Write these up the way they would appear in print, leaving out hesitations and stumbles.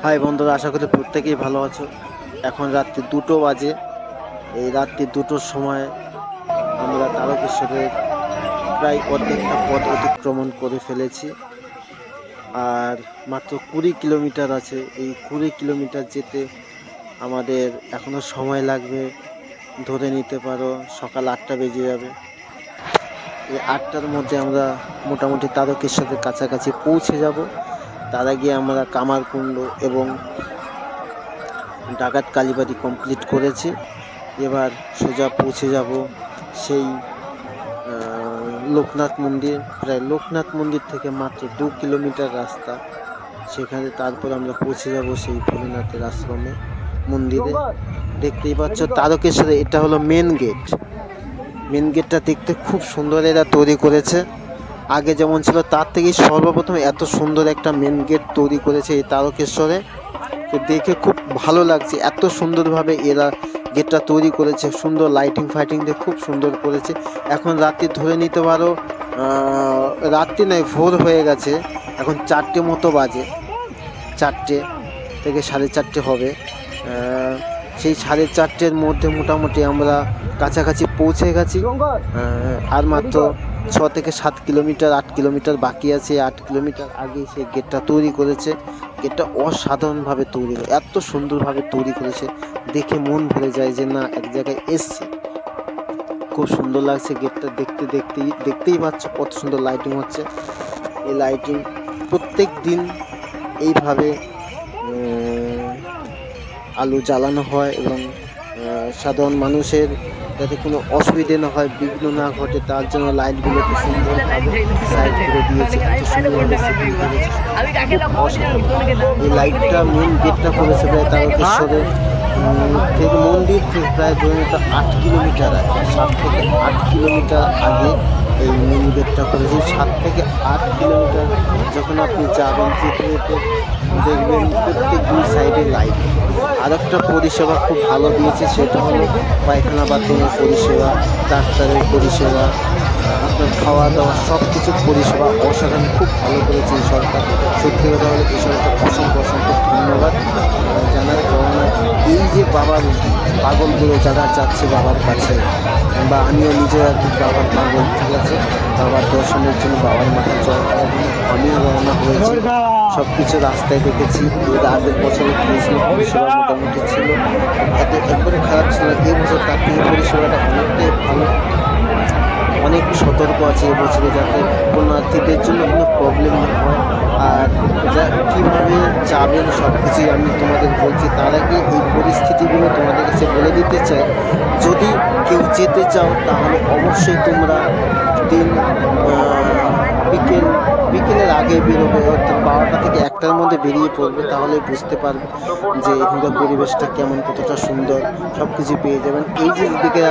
High বন্ধুরা, আশা করি প্রত্যেকেই ভালো আছো। এখন রাত্রি 2টো বাজে। এই রাত্রি 2টোর সময় আমরা তারকেশ্বরের প্রায় অর্ধেকটা পথ অতিক্রমণ করে ফেলেছি। আর মাত্র 20 কিলোমিটার আছে। এই 20 কিলোমিটার যেতে আমাদের এখনও সময় লাগবে। ধরে নিতে পারো সকাল 8টা বেজে যাবে। এই 8টার মধ্যে আমরা মোটামুটি তারকেশ্বরের কাছাকাছি পৌঁছে যাব। তার আগে আমরা কামারকুণ্ড এবং ডাকাত কালীবাড়ি কমপ্লিট করেছি। এবার সোজা পৌঁছে যাব সেই লোকনাথ মন্দির। প্রায় লোকনাথ মন্দির থেকে মাত্র 2 কিলোমিটার রাস্তা। সেখানে তারপর আমরা পৌঁছে যাব সেই ভোলেনাথের আশ্রমে মন্দিরে। দেখতেই পাচ্ছ তারকেশ্বরে এটা হলো মেন গেট। মেন গেটটা দেখতে খুব সুন্দর এরা তৈরি করেছে। আগে যেমন ছিল তার থেকেই সর্বপ্রথম এত সুন্দর একটা মেন গেট তৈরি করেছে এই তারকেশ্বরে। তো দেখে খুব ভালো লাগছে, এত সুন্দরভাবে এরা গেটটা তৈরি করেছে। সুন্দর লাইটিং ফাইটিং দিয়ে খুব সুন্দর করেছে। এখন রাত্রি ধরে নিতে পারো রাত্রি নয়, ভোর হয়ে গেছে। এখন 4টে মতো বাজে, 4টে থেকে 4:30 হবে। সেই 4:30-এর মধ্যে মোটামুটি আমরা কাছাকাছি পৌঁছে গেছি। আর মাত্র 6 থেকে 7 কিলোমিটার, 8 কিলোমিটার বাকি আছে। 8 কিলোমিটার আগে সেই গেটটা তৈরি করেছে। গেটটা অসাধারণভাবে তৈরি, এত সুন্দরভাবে তৈরি করেছে, দেখে মন ভরে যায় যে না এক জায়গায় এসছে। খুব সুন্দর লাগছে গেটটা দেখতেই পাচ্ছ কত সুন্দর লাইটিং হচ্ছে। এই লাইটিং প্রত্যেক দিন এইভাবে আলো জ্বালানো হয় এবং সাধারণ মানুষের যাতে কোনো অসুবিধে না হয়, বিঘ্ন না ঘটে, তার জন্য লাইটগুলো খুব সুন্দরভাবে সাইড করে দিয়েছে। এত সুন্দরভাবে সেটিং করেছে, এই লাইটটা মেন গেটটা করেছে প্রায় তারকেশ্বরের থেকে মন্দির থেকে প্রায় ধরে 8 কিলোমিটার আগে, 7 থেকে 8 কিলোমিটার আগে এই মেন গেটটা করেছে। 7 থেকে 8 কিলোমিটার যখন আপনি যাবেন পৃথিবীতে দেখবেন প্রত্যেক দুই সাইডে লাইট। আর একটা পরিষেবা খুব ভালো দিয়েছে, সেটা হলো পায়খানা বাথরুমের পরিষেবা, ডাক্তারের পরিষেবা, আপনার খাওয়া দাওয়া সব কিছুর পরিষেবা অসাধারণ, খুব ভালো করেছে এই সরকার। সত্যি কথা হলো এই সরকার অসংখ্য ধন্যবাদ জানার। কারণ এই যে বাবার পাগলগুলো যারা যাচ্ছে বাবার কাছে, বা আমিও নিজে বাবার পাগল, ঠিক আছে, বাবার দর্শনের জন্য বাবার মাঠে জল আমিও রওনা হয়েছি। সব কিছু রাস্তায় দেখেছি। এর আগের বছরের পরিষেবা মোটামুটি ছিল, এত একবারে খারাপ ছিল। এই বছর তার থেকে পরিষেবাটা অনেকটাই ভালো, অনেক সতর্ক আছে এবছরে যাতে পুণ্যার্থীদের জন্য কোনো প্রবলেম না হয়। আর যা কীভাবে যাবেন সব কিছুই আমি তোমাদের বলছি। তার আগে এই পরিস্থিতিগুলো তোমাদের কাছে বলে দিতে চাই। যদি কেউ যেতে চাও তাহলে অবশ্যই তোমরা বিকেলের আগে বেরোবে, অর্থাৎ 12টা থেকে 1টার মধ্যে বেরিয়ে পড়বে। তাহলে বুঝতে পারবে যে এখানকার পরিবেশটা কেমন, কতটা সুন্দর, সব কিছু পেয়ে যাবেন। এই যে দিকে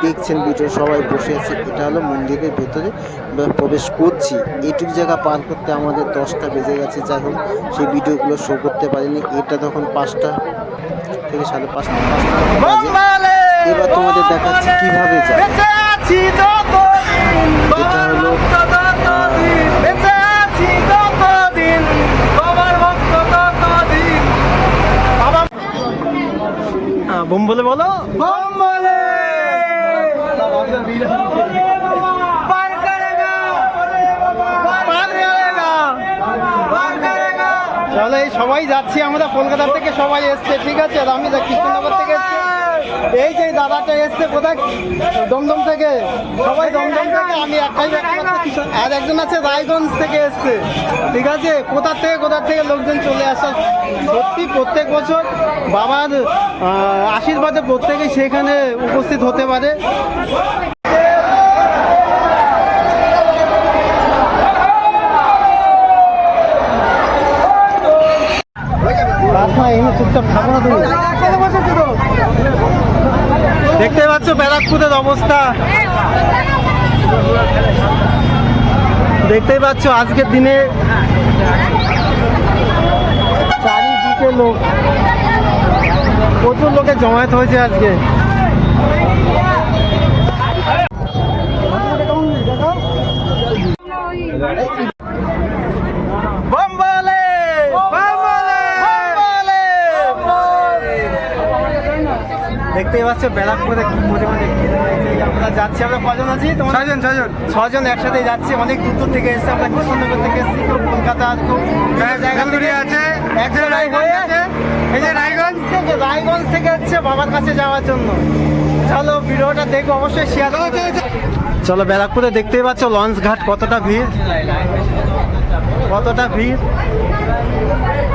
দেখছেন ভিডিও সবাই বসে আছে, এটা হলো মন্দিরের ভেতরে আমরা প্রবেশ করছি। এইটুকু জায়গা পার করতে আমাদের 10টা বেজে গেছে। যাই হোক, সেই ভিডিওগুলো শো করতে পারিনি। এটা তখন 5টা থেকে 5:30 বাজে। এবার তোমাদের দেখাচ্ছি কীভাবে যায়। এটা হলো বোম বলে বলো, বোম বলে চলো, এই সবাই যাচ্ছি আমরা, কলকাতা থেকে সবাই এসছে, ঠিক আছে। আর আমি কৃষ্ণনগর থেকে এসছি। এই যে দাদাটা এসছে কোথায়, দমদম থেকে, সবাই দমদম থেকে। আমি একটাই, আর একজন আছে রায়গঞ্জ থেকে এসছে, ঠিক আছে। কোথা থেকে লোকজন চলে আসে। সত্যি প্রত্যেক বছর বাবার আশীর্বাদে প্রত্যেকেই সেখানে উপস্থিত হতে পারে। চুপচাপ থাকো না তুমি। দেখতে পাচ্ছ ব্যারাকপুরের অবস্থা, দেখতেই পাচ্ছ আজকের দিনে চারিদিকে লোক, প্রচুর লোকের জমায়েত হয়েছে আজকে। দেখতেই পাচ্ছ ব্যারাকপুরে কি পরিমাণে ভিড়। এই যে আমরা যাচ্ছি, আমরা কজন আছি তোমার? ছজন একসাথে যাচ্ছি, অনেক দূর দূর থেকে এসেছি আমরা, কৃষ্ণনগর থেকে এসেছি, খুব কলকাতা খুব জায়গা থেকে আছে, এই যে রায়গঞ্জ থেকে হচ্ছে বাবার কাছে যাওয়ার জন্য। চলো ভিডিওটা দেখো, অবশ্যই শেয়ার করো। চলো ব্যারাকপুরে দেখতেই পাচ্ছ লঞ্চ ঘাট কতটা ভিড়,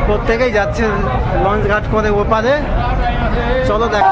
প্রত্যেকেই যাচ্ছে লঞ্চ ঘাট করে ওপারে। চলো দেখ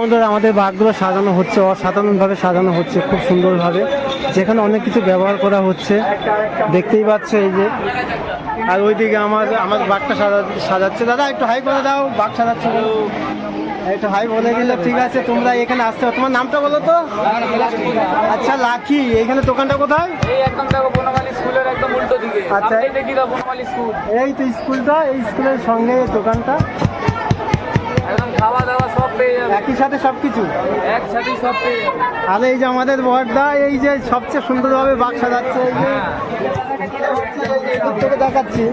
বন্ধুরা, আমাদের বাঘগুলো সাজানো হচ্ছে, অসাধারণভাবে সাজানো হচ্ছে, খুব সুন্দরভাবে, যেখানে অনেক কিছু ব্যবহার করা হচ্ছে, দেখতেই পাচ্ছ এই যে। আর ওইদিকে আমার বাঘটা সাজাচ্ছে। দাদা একটু হাই করে দাও, বাঘ সাজাচ্ছে, একটু হাই বলে দিলে ঠিক আছে। তোমরা এখানে আসতে হবে, তোমার নামটা বলো তো? আচ্ছা লাকি, এইখানে দোকানটা কোথায়? আচ্ছা এই তো স্কুলটা, এই স্কুলের সঙ্গে দোকানটা, খাওয়া দাওয়া সব পেয়ে যাবে একই সাথে সবকিছু একসাথেই সব পেয়ে যাবে। আর এই যে আমাদের বড়দা এই যে সবচেয়ে সুন্দরভাবে বাঘ সাজাচ্ছে, এই যে থেকে দেখাচ্ছি,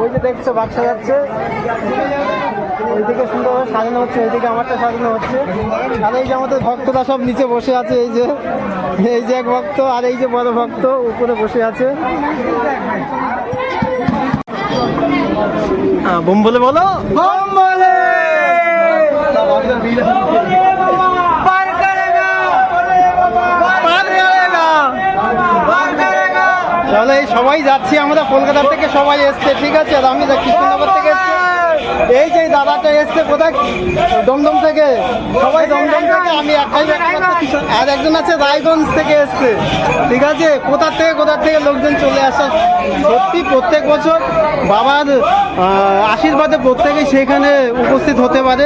ওই যে দেখছো বাঘ সাজাচ্ছে, ওইদিকে সুন্দরভাবে সাজানো হচ্ছে, ওইদিকে আমারটা সাজানো হচ্ছে। আর এই যে আমাদের ভক্তরা সব নিচে বসে আছে, এই যে এক ভক্ত, আর এই যে বড় ভক্ত উপরে বসে আছে। বোম বলে বলো, বোম বলে। তাহলে এই সবাই যাচ্ছি আমরা, কলকাতা থেকে সবাই এসছে, ঠিক আছে। আর আমি কৃষ্ণনগর থেকে এসছি, এই যে দাদাটা এসছে কোথায়, দমদম থেকে, সবাই দমদম থেকে, আমি একাই, আর একজন আছে রায়গঞ্জ থেকে এসছে, ঠিক আছে। কোথা থেকে লোকজন চলে আসে, সত্যি প্রত্যেক বছর বাবার আশীর্বাদে প্রত্যেকেই সেখানে উপস্থিত হতে পারে।